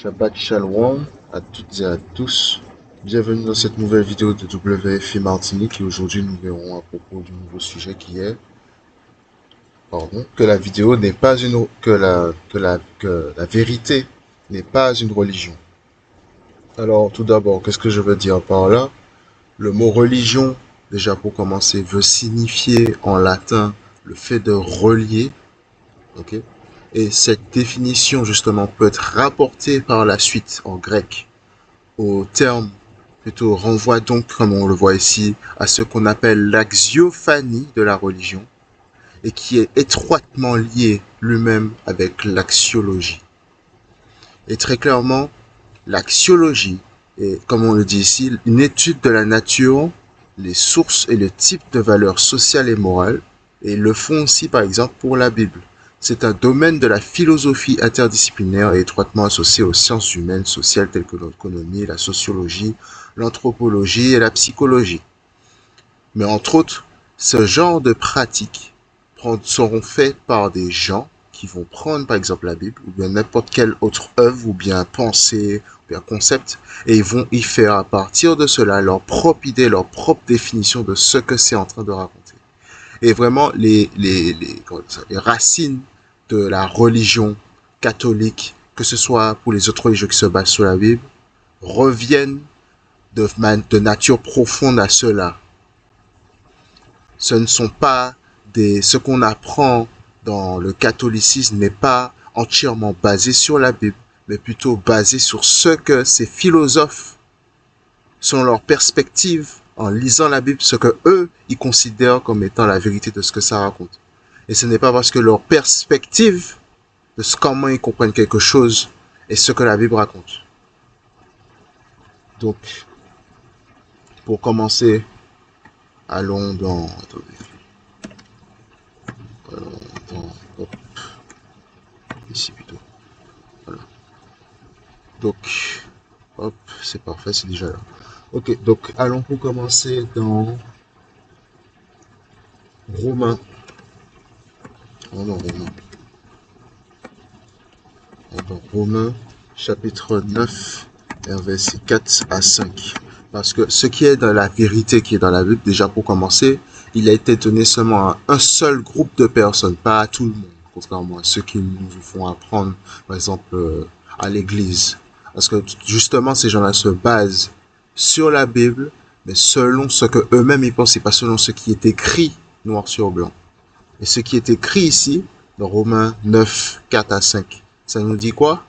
Shabbat Shalom à toutes et à tous. Bienvenue dans cette nouvelle vidéo de WFI Martinique et aujourd'hui nous verrons à propos du nouveau sujet qui est, que la vidéo n'est pas une, que la vérité n'est pas une religion. Alors tout d'abord, qu'est-ce que je veux dire par là? Le mot religion, déjà pour commencer, veut signifier en latin le fait de relier, ok? Et cette définition justement peut être rapportée par la suite en grec au terme, plutôt renvoie donc, comme on le voit ici, à ce qu'on appelle l'axiophanie de la religion et qui est étroitement lié lui-même avec l'axiologie. Et très clairement, l'axiologie est, comme on le dit ici, une étude de la nature, les sources et le type de valeurs sociales et morales, et ils le font aussi par exemple pour la Bible. C'est un domaine de la philosophie interdisciplinaire et étroitement associé aux sciences humaines, sociales telles que l'économie, la sociologie, l'anthropologie et la psychologie. Mais entre autres, ce genre de pratiques seront faites par des gens qui vont prendre par exemple la Bible ou bien n'importe quelle autre œuvre ou bien pensée ou bien concept et ils vont y faire à partir de cela leur propre idée, leur propre définition de ce que c'est en train de raconter. Et vraiment les racines de la religion catholique, que ce soit pour les autres religions qui se basent sur la Bible, reviennent de nature profonde à cela. Ce ne sont pas ce qu'on apprend dans le catholicisme n'est pas entièrement basé sur la Bible, mais plutôt basé sur ce que ces philosophes, selon leur perspective, en lisant la Bible, ce que eux, ils considèrent comme étant la vérité de ce que ça raconte. Et ce n'est pas parce que leur perspective de comment ils comprennent quelque chose est ce que la Bible raconte. Donc, pour commencer, allons dans... Allons dans... Hop, ici plutôt. Voilà. Donc, hop, c'est parfait, c'est déjà là. Ok, donc allons pour commencer dans Romains. Oh non, Romains. Dans Romains, chapitre 9, versets 4 à 5. Parce que ce qui est dans la vérité qui est dans la Bible, déjà pour commencer, il a été donné seulement à un seul groupe de personnes, pas à tout le monde, contrairement à ceux qui nous font apprendre, par exemple, à l'église. Parce que justement, ces gens-là se basent sur la Bible, mais selon ce que eux-mêmes ils pensent, et pas selon ce qui est écrit noir sur blanc. Et ce qui est écrit ici, dans Romains 9, 4 à 5, ça nous dit quoi?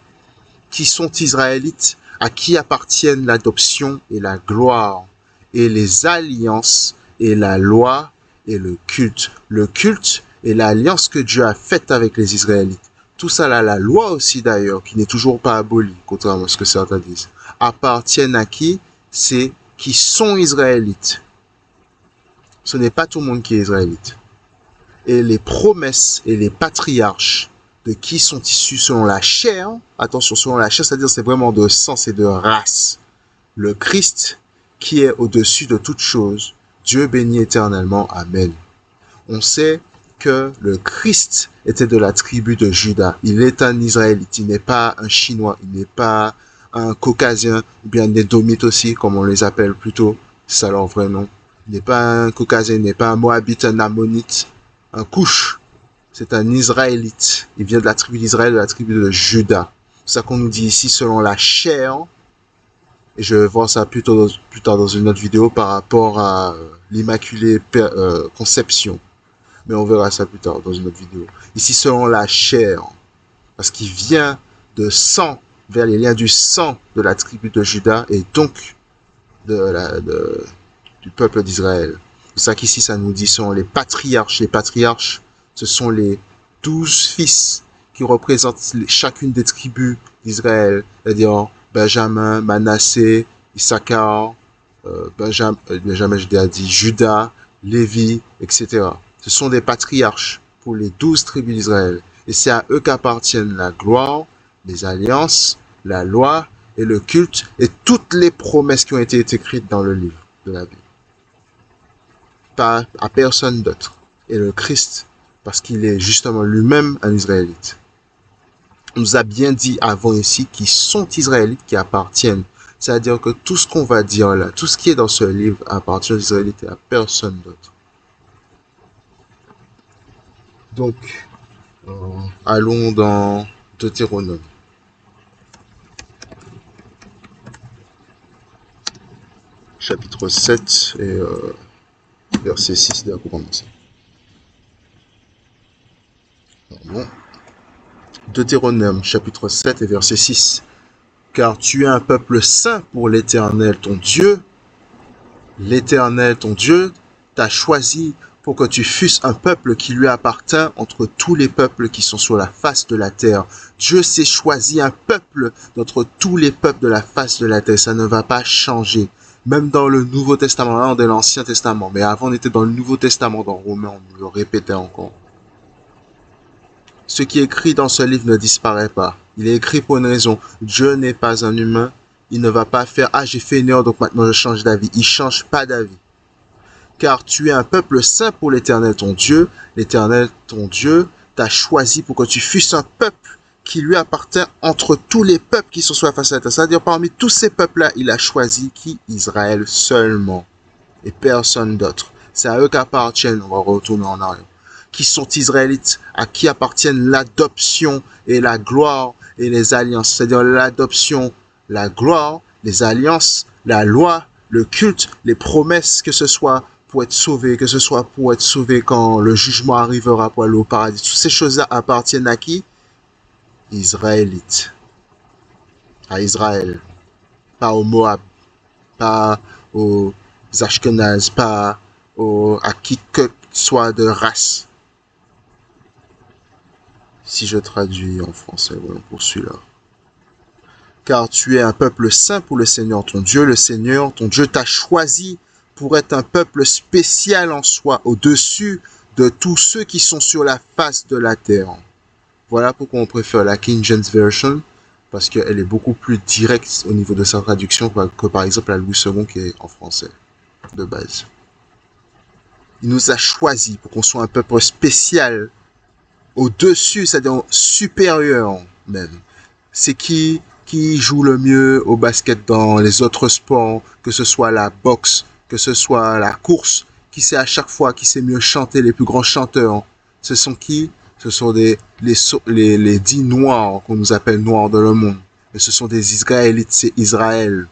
Qui sont Israélites, à qui appartiennent l'adoption et la gloire, et les alliances, et la loi, et le culte. Le culte et l'alliance que Dieu a faite avec les Israélites. Tout ça là, la loi aussi d'ailleurs, qui n'est toujours pas abolie, contrairement à ce que certains disent, appartiennent à qui? C'est qui sont Israélites. Ce n'est pas tout le monde qui est Israélite. Et les promesses et les patriarches de qui sont issus selon la chair, attention, selon la chair, c'est-à-dire c'est vraiment de sang et de race. Le Christ qui est au-dessus de toute chose, Dieu béni éternellement, Amen. On sait que le Christ était de la tribu de Juda. Il est un Israélite, il n'est pas un Chinois, il n'est pas un Caucasien, ou bien un Édomite aussi, comme on les appelle plutôt, c'est leur vrai nom. Il n'est pas un Caucasien, il n'est pas un Moabite, un Ammonite, un Couche. C'est un Israélite. Il vient de la tribu d'Israël, de la tribu de Juda. C'est ça qu'on nous dit ici selon la chair. Et je vais voir ça plus tard dans une autre vidéo par rapport à l'Immaculée Conception. Mais on verra ça plus tard dans une autre vidéo. Ici selon la chair. Parce qu'il vient de sang, vers les liens du sang de la tribu de Juda et donc du peuple d'Israël. C'est ça qu'ici ça nous dit sont les patriarches. Les patriarches, ce sont les 12 fils qui représentent chacune des tribus d'Israël, c'est-à-dire Benjamin, Manassé, Issachar, Benjamin, je l'ai dit, Judas, Lévi, etc. Ce sont des patriarches pour les 12 tribus d'Israël. Et c'est à eux qu'appartiennent la gloire, les alliances, la loi et le culte et toutes les promesses qui ont été écrites dans le livre de la Bible. Pas à personne d'autre. Et le Christ, parce qu'il est justement lui-même un Israélite. On nous a bien dit avant ici qu'ils sont Israélites, qui appartiennent. C'est-à-dire que tout ce qu'on va dire là, tout ce qui est dans ce livre appartient aux Israélites et à personne d'autre. Donc, allons dans Deutéronome. Chapitre 7 et verset 6 pour commencer. Bon. Deutéronome chapitre 7 et verset 6. Car tu es un peuple saint pour l'Éternel ton Dieu. L'Éternel ton Dieu t'a choisi pour que tu fusses un peuple qui lui appartient entre tous les peuples qui sont sur la face de la terre. Dieu s'est choisi un peuple d'entre tous les peuples de la face de la terre. Ça ne va pas changer. Même dans le Nouveau Testament, là on est dans l'Ancien Testament, mais avant on était dans le Nouveau Testament, dans Romains, on nous le répétait encore. Ce qui est écrit dans ce livre ne disparaît pas. Il est écrit pour une raison. Dieu n'est pas un humain. Il ne va pas faire « Ah, j'ai fait une erreur, donc maintenant je change d'avis ». Il ne change pas d'avis. Car tu es un peuple saint pour l'Éternel ton Dieu. L'Éternel ton Dieu t'a choisi pour que tu fusses un peuple qui lui appartient entre tous les peuples qui sont sur la face de la terre. C'est-à-dire parmi tous ces peuples-là, il a choisi qui? Israël seulement. Et personne d'autre. C'est à eux qu'appartiennent, on va retourner en arrière, qui sont Israélites, à qui appartiennent l'adoption et la gloire et les alliances. C'est-à-dire l'adoption, la gloire, les alliances, la loi, le culte, les promesses, que ce soit pour être sauvé, que ce soit pour être sauvé quand le jugement arrivera pour aller au paradis. Toutes ces choses-là appartiennent à qui? Israélites. À Israël. Pas au Moab. Pas aux Ashkenaz. Pas à qui que soit de race. Si je traduis en français, voilà, pour celui-là. Car tu es un peuple saint pour le Seigneur ton Dieu. Le Seigneur ton Dieu t'a choisi pour être un peuple spécial en soi, au-dessus de tous ceux qui sont sur la face de la terre. Voilà pourquoi on préfère la King James Version, parce qu'elle est beaucoup plus directe au niveau de sa traduction que par exemple la Louis II qui est en français, de base. Il nous a choisi pour qu'on soit un peuple spécial, au-dessus, c'est-à-dire supérieur même. C'est qui joue le mieux au basket dans les autres sports, que ce soit la boxe, que ce soit la course, qui sait à chaque fois, qui sait mieux chanter, les plus grands chanteurs. Ce sont qui? Ce sont les dits noirs, qu'on nous appelle noirs dans le monde. Mais ce sont des Israélites, c'est Israël.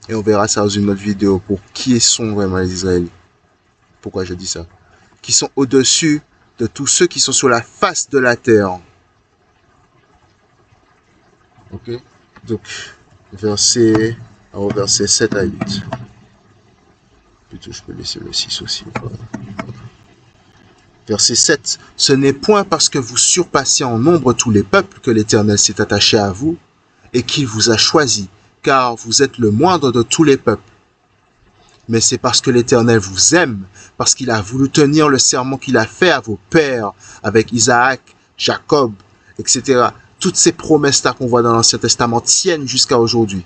Et on verra ça dans une autre vidéo pour qui sont vraiment les Israélites. Pourquoi je dis ça? Qui sont au-dessus de tous ceux qui sont sur la face de la terre. Ok? Donc, verset 7 à 8. Plutôt, je peux laisser le 6 aussi. Verset 7. Ce n'est point parce que vous surpassez en nombre tous les peuples que l'Éternel s'est attaché à vous et qu'il vous a choisi, car vous êtes le moindre de tous les peuples. Mais c'est parce que l'Éternel vous aime, parce qu'il a voulu tenir le serment qu'il a fait à vos pères, avec Isaac, Jacob, etc. Toutes ces promesses-là qu'on voit dans l'Ancien Testament tiennent jusqu'à aujourd'hui.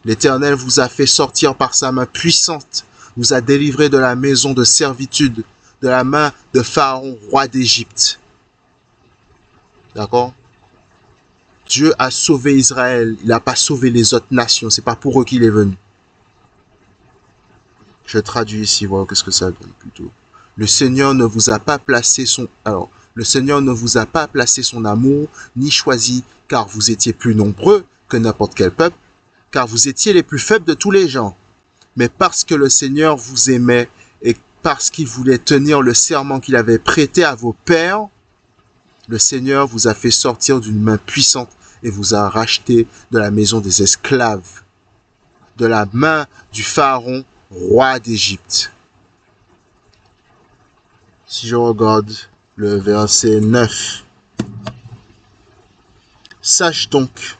L'Éternel vous a fait sortir par sa main puissante, vous a délivré de la maison de servitude, de la main de Pharaon, roi d'Égypte. D'accord? Dieu a sauvé Israël, il n'a pas sauvé les autres nations, c'est pas pour eux qu'il est venu. Je traduis ici, voilà qu'est-ce que ça donne plutôt. Le Seigneur ne vous a pas placé le Seigneur ne vous a pas placé son amour, ni choisi, car vous étiez plus nombreux que n'importe quel peuple, car vous étiez les plus faibles de tous les gens. Mais parce que le Seigneur vous aimait et parce qu'il voulait tenir le serment qu'il avait prêté à vos pères, le Seigneur vous a fait sortir d'une main puissante et vous a racheté de la maison des esclaves, de la main du Pharaon, roi d'Égypte. Si je regarde le verset 9. Sache donc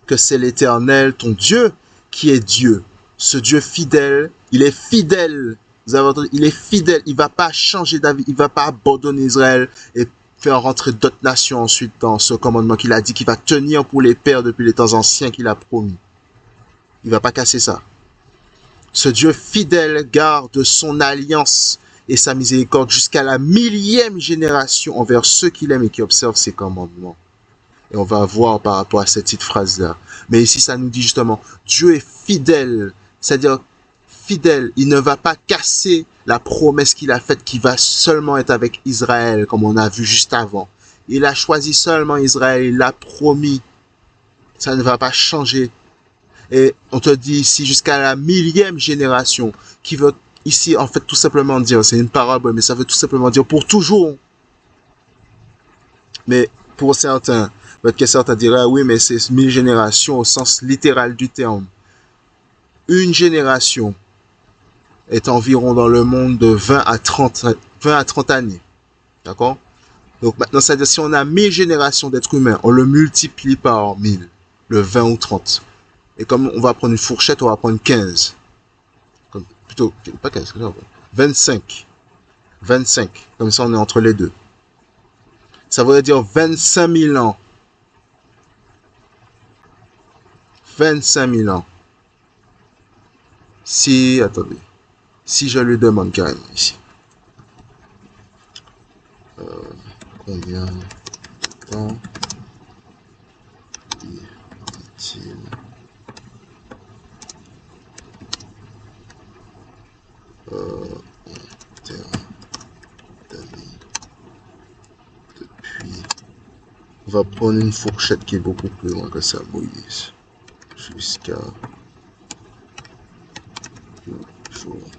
que c'est l'Éternel, ton Dieu, qui est Dieu. Ce Dieu fidèle, il est fidèle. Vous avez entendu, il est fidèle. Il ne va pas changer d'avis. Il ne va pas abandonner Israël et faire rentrer d'autres nations ensuite dans ce commandement qu'il a dit qu'il va tenir pour les pères depuis les temps anciens qu'il a promis. Il ne va pas casser ça. Ce Dieu fidèle garde son alliance et sa miséricorde jusqu'à la 1000e génération envers ceux qu'il aime et qui observent ses commandements. Et on va voir par rapport à cette petite phrase-là. Mais ici, ça nous dit justement, Dieu est fidèle. C'est-à-dire, fidèle. Il ne va pas casser la promesse qu'il a faite qui va seulement être avec Israël, comme on a vu juste avant. Il a choisi seulement Israël. Il l'a promis. Ça ne va pas changer. Et on te dit ici jusqu'à la 1000e génération, qui veut ici en fait tout simplement dire, c'est une parabole, mais ça veut tout simplement dire pour toujours. Mais pour certains, peut-être que certains diraient, oui, mais c'est 1000 générations au sens littéral du terme. Une génération est environ dans le monde de 20 à 30 années. D'accord? Donc maintenant, c'est-à-dire si on a 1000 générations d'êtres humains, on le multiplie par 1000, le 20 ou 30. Et comme on va prendre une fourchette, on va prendre 15. Comme, plutôt, pas 15, 25. 25. Comme ça, on est entre les deux. Ça voudrait dire 25 000 ans. 25 000 ans. Si, attendez. Si je lui demande carrément ici. Combien de temps est-il en termes d'années depuis. On va prendre une fourchette qui est beaucoup plus loin que ça, Moïse. Jusqu'à aujourd'hui.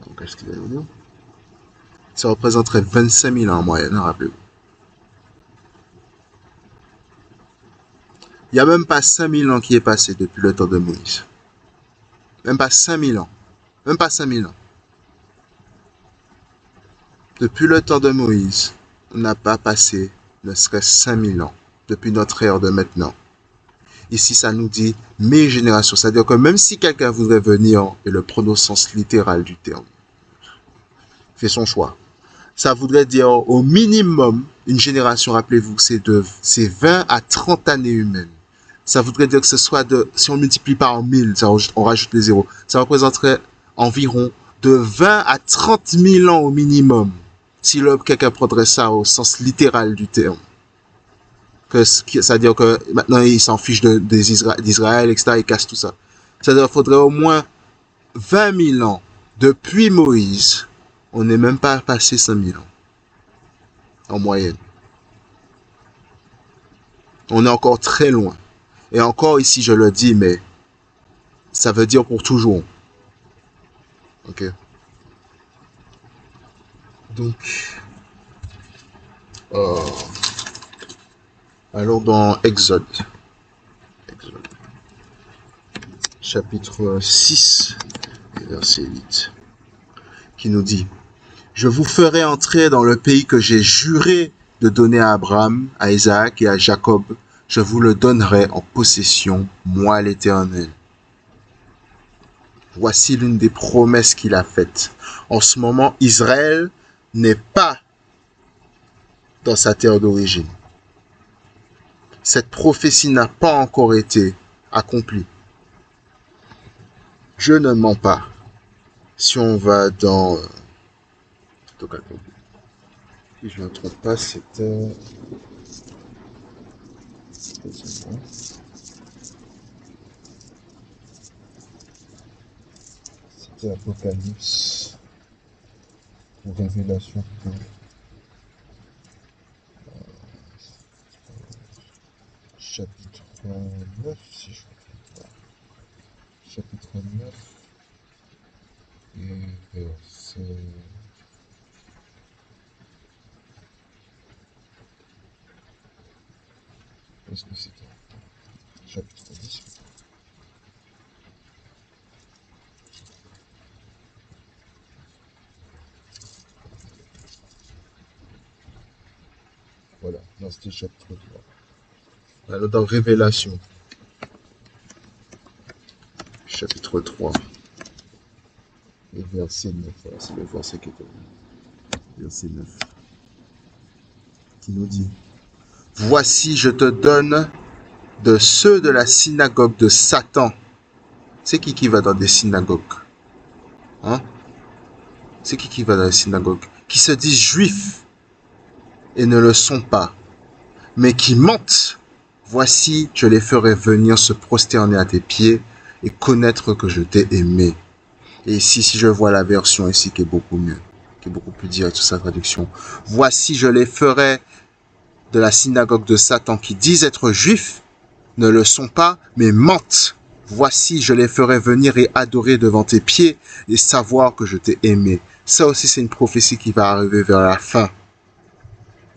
Donc, qu'est-ce qu'il va nous dire? Ça représenterait 25 000 ans en moyenne, hein, rappelez-vous. Il n'y a même pas 5 000 ans qui est passé depuis le temps de Moïse. Même pas 5 000 ans. Même pas 5 000 ans. Depuis le temps de Moïse, on n'a pas passé ne serait-ce 5 000 ans. Depuis notre ère de maintenant. Ici, ça nous dit mes générations. C'est-à-dire que même si quelqu'un voudrait venir, et le prendre au sens littéral du terme, fait son choix. Ça voudrait dire au minimum, une génération, rappelez-vous, c'est 20 à 30 années humaines. Ça voudrait dire que ce soit si on multiplie par 1000, on rajoute les zéros, ça représenterait environ de 20 à 30 000 ans au minimum, si quelqu'un prendrait ça au sens littéral du terme. C'est-à-dire que maintenant, il s'en fiche d'Israël, etc., il casse tout ça. C'est-à-dire qu'il faudrait au moins 20 000 ans depuis Moïse. On n'est même pas passé 5 000 ans, en moyenne. On est encore très loin. Et encore ici, je le dis, mais ça veut dire pour toujours. Ok. Donc, allons dans Exode. Chapitre 6, verset 8, qui nous dit: Je vous ferai entrer dans le pays que j'ai juré de donner à Abraham, à Isaac et à Jacob. Je vous le donnerai en possession, moi l'Éternel. Voici l'une des promesses qu'il a faites. En ce moment, Israël n'est pas dans sa terre d'origine. Cette prophétie n'a pas encore été accomplie. Je ne mens pas. Si on va dans... Si je ne me trompe pas, c'était... C'était Apocalypse ou Révélation plutôt. Chapitre 9, si je ne me trompe pas. Chapitre 9 et verset... Est-ce que c'était chapitre 10? Voilà, non, c'était chapitre 3. Alors, dans Révélation, chapitre 3, et verset 9, voilà, c'est le verset qui est verset 9, qui nous dit: Voici, je te donne de ceux de la synagogue de Satan. C'est qui va dans des synagogues? Hein? C'est qui va dans les synagogues? Qui se disent juifs et ne le sont pas, mais qui mentent, voici, je les ferai venir se prosterner à tes pieds et connaître que je t'ai aimé. Et ici, si je vois la version ici qui est beaucoup mieux, qui est beaucoup plus directe sur sa traduction. Voici, je les ferai de la synagogue de Satan qui disent être juifs, ne le sont pas, mais mentent. Voici, je les ferai venir et adorer devant tes pieds et savoir que je t'ai aimé. Ça aussi, c'est une prophétie qui va arriver vers la fin.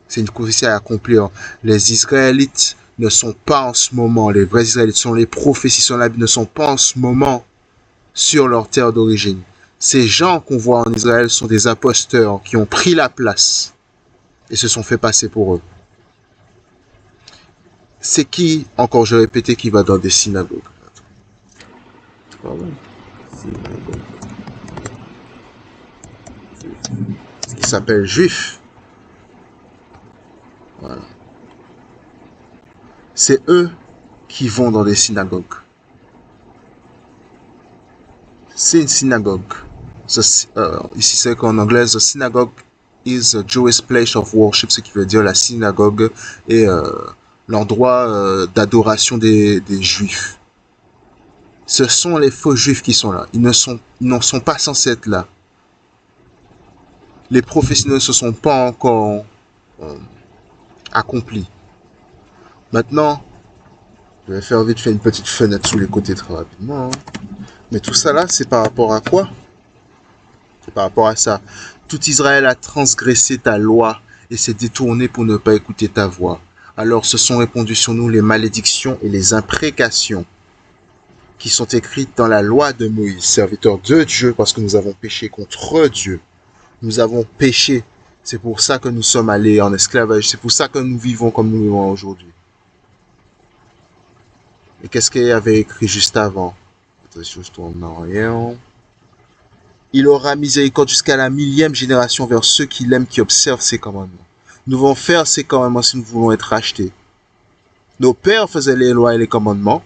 C'est une prophétie à accomplir. Les Israélites ne sont pas en ce moment, les vrais Israélites sont les prophéties sur la Bible, ne sont pas en ce moment sur leur terre d'origine. Ces gens qu'on voit en Israël sont des imposteurs qui ont pris la place et se sont fait passer pour eux. C'est qui, encore je répétais, qui va dans des synagogues? Qui s'appellent juifs. Voilà. C'est eux qui vont dans des synagogues. C'est une synagogue. Ici, c'est qu'en anglais, the synagogue is a Jewish place of worship, ce qui veut dire la synagogue est l'endroit d'adoration des juifs. Ce sont les faux juifs qui sont là. Ils n'en sont pas censés être là. Les prophéties ne se sont pas encore accomplies. Maintenant, je vais faire vite fait une petite fenêtre sous les côtés très rapidement. Mais tout ça là, c'est par rapport à quoi? C'est par rapport à ça. Tout Israël a transgressé ta loi et s'est détourné pour ne pas écouter ta voix. Alors se sont répandues sur nous les malédictions et les imprécations qui sont écrites dans la loi de Moïse, serviteur de Dieu, parce que nous avons péché contre Dieu. Nous avons péché. C'est pour ça que nous sommes allés en esclavage. C'est pour ça que nous vivons comme nous vivons aujourd'hui. Et qu'est-ce qu'il y avait écrit juste avant? Je tourne en arrière. Il aura miséricorde jusqu'à la 1000e génération vers ceux qui l'aiment, qui observent ses commandements. Nous devons faire ces commandements si nous voulons être rachetés. Nos pères faisaient les lois et les commandements.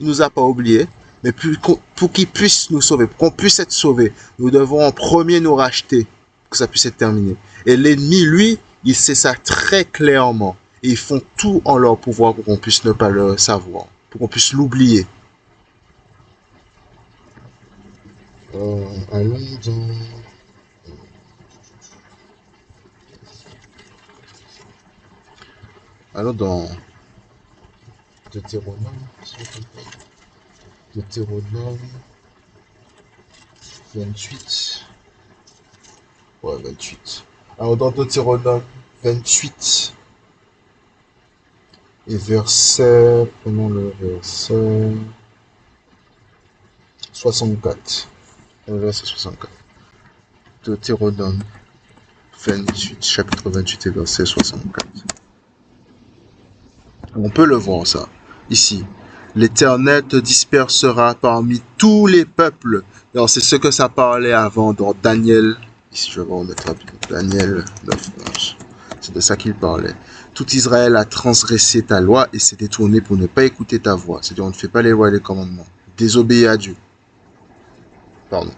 Il ne nous a pas oubliés. Mais pour qu'ils puissent nous sauver, pour qu'on puisse être sauvés, nous devons en premier nous racheter, pour que ça puisse être terminé. Et l'ennemi, lui, il sait ça très clairement. Et ils font tout en leur pouvoir pour qu'on puisse ne pas le savoir, pour qu'on puisse l'oublier. Allons dans... Allons dans Deutéronome. Deutéronome 28. Ouais, 28. Alors dans Deutéronome 28 et verset, prenons le verset 64. Le verset 64. Deutéronome 28, chapitre 28 et verset 64. On peut le voir ça, ici. L'Éternel te dispersera parmi tous les peuples. Alors c'est ce que ça parlait avant dans Daniel. Ici je vais remettre rapidement. Daniel 9, 11. C'est de ça qu'il parlait. Tout Israël a transgressé ta loi et s'est détourné pour ne pas écouter ta voix. C'est-à-dire on ne fait pas les lois et les commandements. Désobéis à Dieu. Pardon.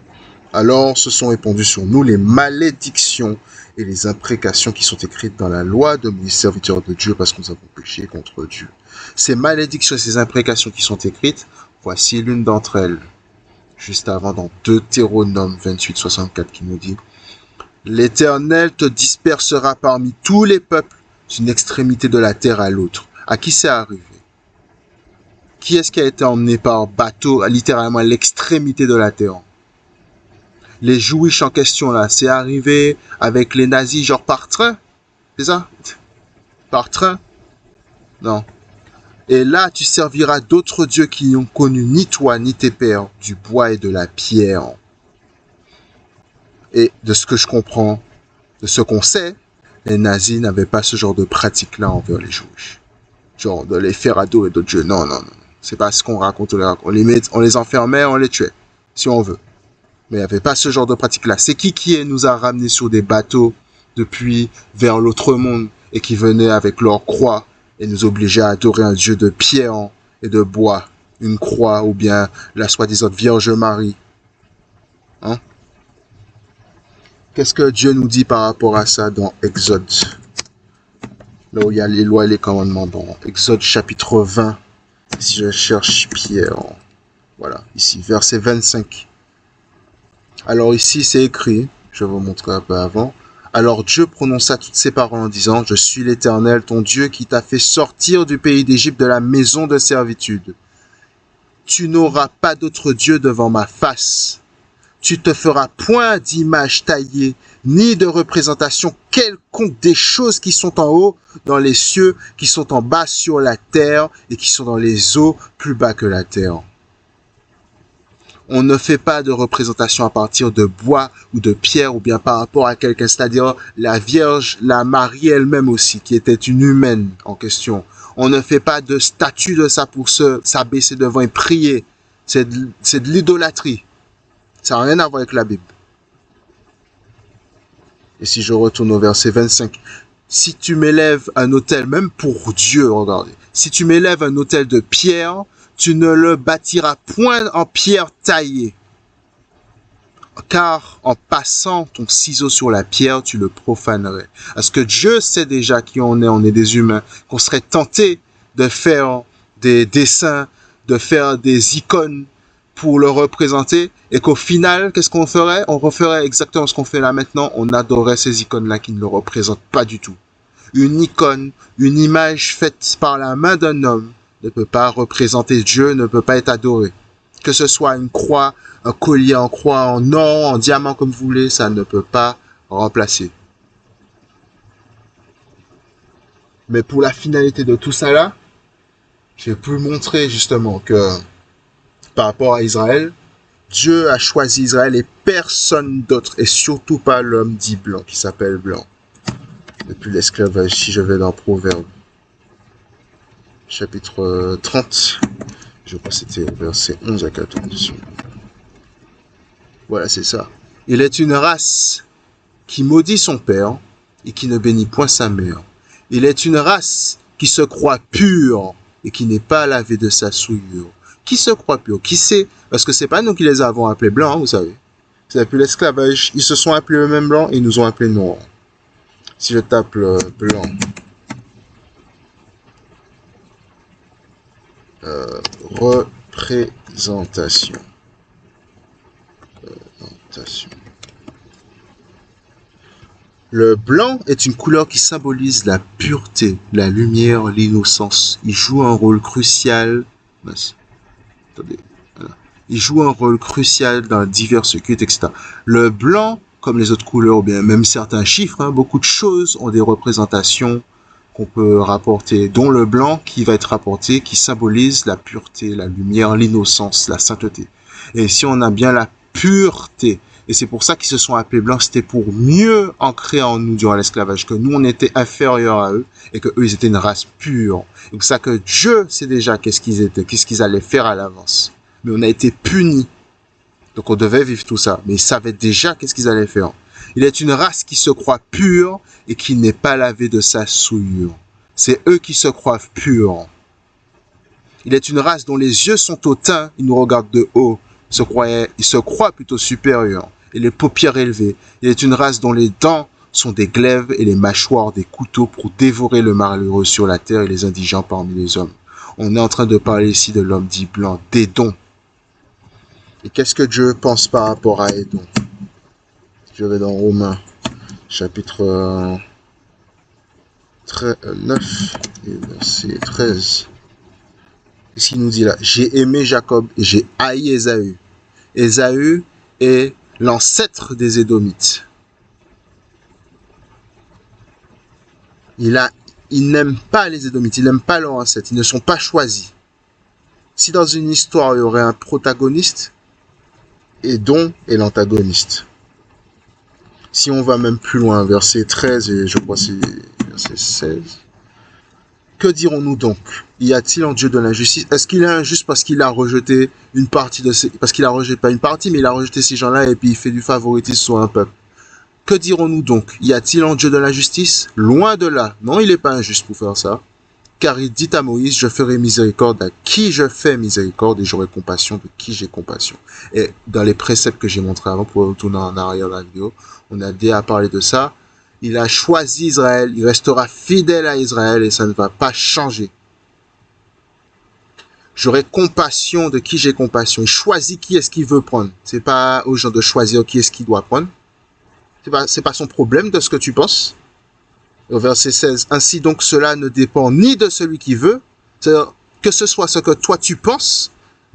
Alors se sont répandues sur nous les malédictions et les imprécations qui sont écrites dans la loi de Moïse, serviteur de Dieu, parce que nous avons péché contre Dieu. Ces malédictions et ces imprécations qui sont écrites, voici l'une d'entre elles, juste avant dans Deutéronome 28, 64, qui nous dit « L'Éternel te dispersera parmi tous les peuples d'une extrémité de la terre à l'autre. » À qui c'est arrivé? Qui est-ce qui a été emmené par bateau, littéralement à l'extrémité de la terre? Les Juifs en question là, c'est arrivé avec les nazis genre par train? C'est ça? Par train? Non. Et là, tu serviras d'autres dieux qui n'ont connu ni toi ni tes pères, du bois et de la pierre. Et de ce que je comprends, de ce qu'on sait, les nazis n'avaient pas ce genre de pratique-là envers les Juifs. Genre de les faire adorer d'autres dieux. Non, non, non. C'est pas ce qu'on raconte. On les enfermait, on les tuait, si on veut. Mais il n'y avait pas ce genre de pratique-là. C'est qui nous a ramenés sur des bateaux depuis vers l'autre monde et qui venaient avec leur croix et nous obligeaient à adorer un Dieu de pierre et de bois, une croix ou bien la soi-disant Vierge Marie. Hein? Qu'est-ce que Dieu nous dit par rapport à ça dans Exode? là où il y a les lois et les commandements, dans Exode chapitre 20, si je cherche Pierre, voilà, ici, verset 25. Alors ici, c'est écrit, je vais vous montrer un peu avant. Alors Dieu prononça toutes ces paroles en disant, je suis l'Éternel, ton Dieu, qui t'a fait sortir du pays d'Égypte de la maison de servitude. Tu n'auras pas d'autre Dieu devant ma face. Tu te feras point d'image taillée, ni de représentation quelconque des choses qui sont en haut dans les cieux, qui sont en bas sur la terre et qui sont dans les eaux plus bas que la terre. On ne fait pas de représentation à partir de bois ou de pierre ou bien par rapport à quelqu'un, c'est-à-dire la Vierge, la Marie elle-même aussi, qui était une humaine en question. On ne fait pas de statue de ça pour s'abaisser devant et prier. C'est de l'idolâtrie. Ça n'a rien à voir avec la Bible. Et si je retourne au verset 25, si tu m'élèves un autel, même pour Dieu, regardez, si tu m'élèves un autel de pierre, tu ne le bâtiras point en pierre taillée. Car en passant ton ciseau sur la pierre, tu le profanerais. Parce que Dieu sait déjà qui on est des humains, qu'on serait tenté de faire des dessins, de faire des icônes pour le représenter, et qu'au final, qu'est-ce qu'on ferait? On referait exactement ce qu'on fait là maintenant, on adorait ces icônes-là qui ne le représentent pas du tout. Une icône, une image faite par la main d'un homme, ne peut pas représenter Dieu, ne peut pas être adoré. Que ce soit une croix, un collier en croix, en or, en diamant, comme vous voulez, ça ne peut pas remplacer. Mais pour la finalité de tout ça là, j'ai pu montrer justement que par rapport à Israël, Dieu a choisi Israël et personne d'autre, et surtout pas l'homme dit blanc, qui s'appelle blanc. Depuis l'esclavage, si je vais dans Proverbe, chapitre 30, je crois que c'était verset 11 à 14. Voilà, c'est ça. Il est une race qui maudit son père et qui ne bénit point sa mère. Il est une race qui se croit pure et qui n'est pas lavée de sa souillure. Qui se croit pur? Qui sait? Parce que c'est pas nous qui les avons appelés blancs, vous savez. C'est depuis l'esclavage. Ils se sont appelés eux-mêmes blancs et ils nous ont appelés noirs. Si je tape blanc, représentation. Le blanc est une couleur qui symbolise la pureté, la lumière, l'innocence. Il joue un rôle crucial. Attendez, voilà. Il joue un rôle crucial dans divers cultes, etc. Le blanc, comme les autres couleurs, ou bien même certains chiffres, beaucoup de choses ont des représentations qu'on peut rapporter, dont le blanc qui va être rapporté, qui symbolise la pureté, la lumière, l'innocence, la sainteté. Et si on a bien la pureté, et c'est pour ça qu'ils se sont appelés blancs, c'était pour mieux ancrer en nous durant l'esclavage, que nous on était inférieurs à eux, et que eux ils étaient une race pure. Et pour ça que Dieu sait déjà qu'est-ce qu'ils étaient, qu'est-ce qu'ils allaient faire à l'avance. Mais on a été punis. Donc on devait vivre tout ça. Mais ils savaient déjà qu'est-ce qu'ils allaient faire. Il est une race qui se croit pure et qui n'est pas lavée de sa souillure. C'est eux qui se croient purs. Il est une race dont les yeux sont hautains, ils nous regardent de haut. Ils se croient plutôt supérieurs et les paupières élevées. Il est une race dont les dents sont des glaives et les mâchoires des couteaux pour dévorer le malheureux sur la terre et les indigents parmi les hommes. On est en train de parler ici de l'homme dit blanc, d'Édom. Et qu'est-ce que Dieu pense par rapport à Édom? Je vais dans Romains, chapitre 9, et verset 13. Qu'est-ce qu'il nous dit là? J'ai aimé Jacob et j'ai haï Ésaü. Ésaü est l'ancêtre des Édomites. Il n'aime pas les Édomites, il n'aime pas leurs ancêtres, ils ne sont pas choisis. Si dans une histoire il y aurait un protagoniste, Édom est l'antagoniste. Si on va même plus loin, verset 13 et je crois que c'est verset 16. Que dirons-nous donc? Y a-t-il en Dieu de l'injustice? Est-ce qu'il est injuste parce qu'il a rejeté une partie de ces... Parce qu'il a rejeté, pas une partie, mais il a rejeté ces gens-là et puis il fait du favoritisme sur un peuple. Que dirons-nous donc? Y a-t-il en Dieu de l'injustice? Loin de là. Non, il n'est pas injuste pour faire ça. Car il dit à Moïse, je ferai miséricorde à qui je fais miséricorde et j'aurai compassion de qui j'ai compassion. Et dans les préceptes que j'ai montrés avant, pour retourner en arrière dans la vidéo, on a déjà parlé de ça. Il a choisi Israël, il restera fidèle à Israël et ça ne va pas changer. J'aurai compassion de qui j'ai compassion. Il choisit qui est-ce qu'il veut prendre. C'est pas aux gens de choisir qui est-ce qu'il doit prendre. C'est pas son problème de ce que tu penses. Au verset 16, ainsi donc cela ne dépend ni de celui qui veut, c'est-à-dire que ce soit ce que toi tu penses,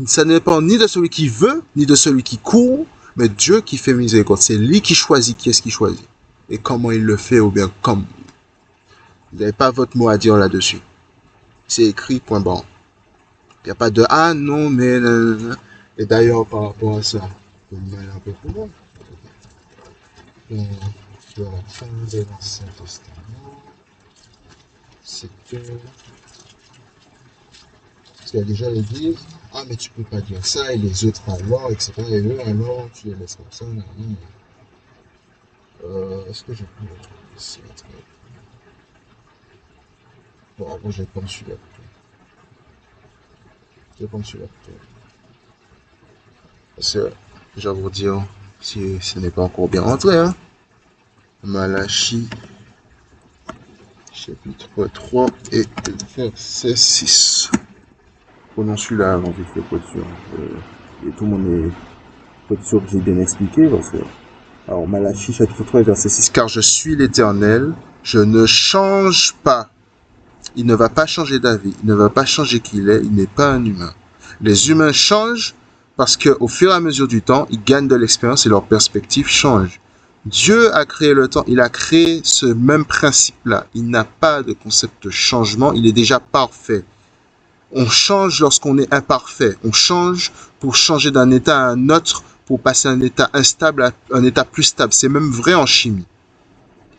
ça ne dépend ni de celui qui veut, ni de celui qui court, mais Dieu qui fait miséricorde. C'est lui qui choisit qui est-ce qu'il choisit. Et comment il le fait, ou bien comme. Vous n'avez pas votre mot à dire là-dessus. C'est écrit, point barre. Il n'y a pas de ah non, mais. Et d'ailleurs, par rapport à ça, je vais me mêler un peu plus loin. De la fin de l'Ancien Testament, c'est que. Parce qu'il y a déjà l'Église, ah mais tu peux pas dire ça, et les autres alors, etc. Et eux alors, tu les laisses comme ça. Est-ce que je peux le trouver ici? Bon, après, je vais prendre celui-là. Je vais prendre celui-là. Parce que, je vais vous dire, si ce n'est pas encore bien rentré, hein. Malachie, chapitre 3 et verset 6. Prenons celui-là avant vite fait pour être sûr. Et tout le monde est pour être sûr que j'ai bien expliqué. Parce que... Alors, Malachie, chapitre 3 et verset 6. Car je suis l'Éternel, je ne change pas. Il ne va pas changer d'avis, il ne va pas changer qui il est, il n'est pas un humain. Les humains changent parce qu'au fur et à mesure du temps, ils gagnent de l'expérience et leur perspective change. Dieu a créé le temps, il a créé ce même principe-là. Il n'a pas de concept de changement, il est déjà parfait. On change lorsqu'on est imparfait. On change pour changer d'un état à un autre, pour passer d'un état instable à un état plus stable. C'est même vrai en chimie.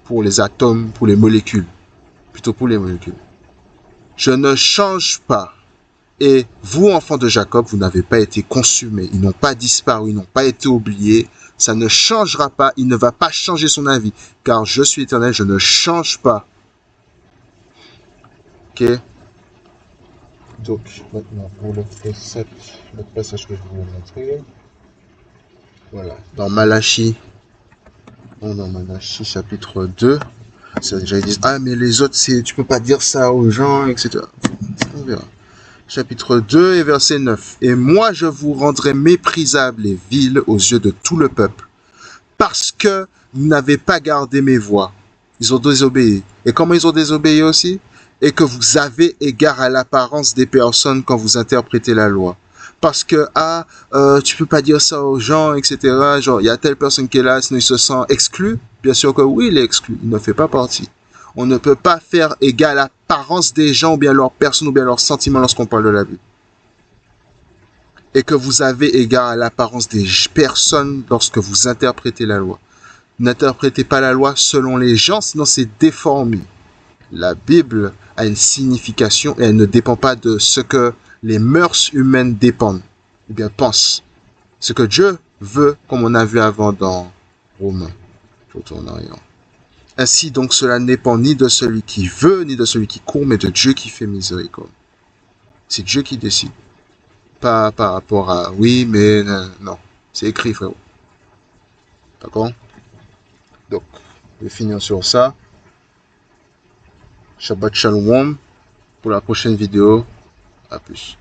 Pour les atomes, pour les molécules. Plutôt pour les molécules. Je ne change pas. Et vous, enfants de Jacob, vous n'avez pas été consumés. Ils n'ont pas disparu, ils n'ont pas été oubliés. Ça ne changera pas. Il ne va pas changer son avis. Car je suis éternel, je ne change pas. Ok? Donc, maintenant, pour le passage que je vais vous montrer. Voilà. Dans Malachie chapitre 2. Déjà, ils disent, ah, mais les autres, tu peux pas dire ça aux gens, etc. On verra. Chapitre 2 et verset 9. Et moi, je vous rendrai méprisable et vil aux yeux de tout le peuple, parce que vous n'avez pas gardé mes voies. Ils ont désobéi. Et comment ils ont désobéi aussi? Et que vous avez égard à l'apparence des personnes quand vous interprétez la loi. Parce que, tu peux pas dire ça aux gens, etc. Genre, il y a telle personne qui est là, sinon il se sent exclu. Bien sûr que oui, il est exclu. Il ne fait pas partie. On ne peut pas faire égal à l'apparence des gens, ou bien leur personne, ou bien leurs sentiments lorsqu'on parle de la Bible. Et que vous avez égard à l'apparence des personnes lorsque vous interprétez la loi. N'interprétez pas la loi selon les gens, sinon c'est déformé. La Bible a une signification et elle ne dépend pas de ce que les mœurs humaines dépendent, ou bien pensent. Ce que Dieu veut, comme on a vu avant dans Romains. Je retourne en arrière. Ainsi donc cela ne dépend ni de celui qui veut, ni de celui qui court, mais de Dieu qui fait miséricorde. C'est Dieu qui décide. Pas par rapport à oui, mais non. C'est écrit, frérot. D'accord? Donc, je vais finir sur ça. Shabbat Shalom pour la prochaine vidéo. À plus.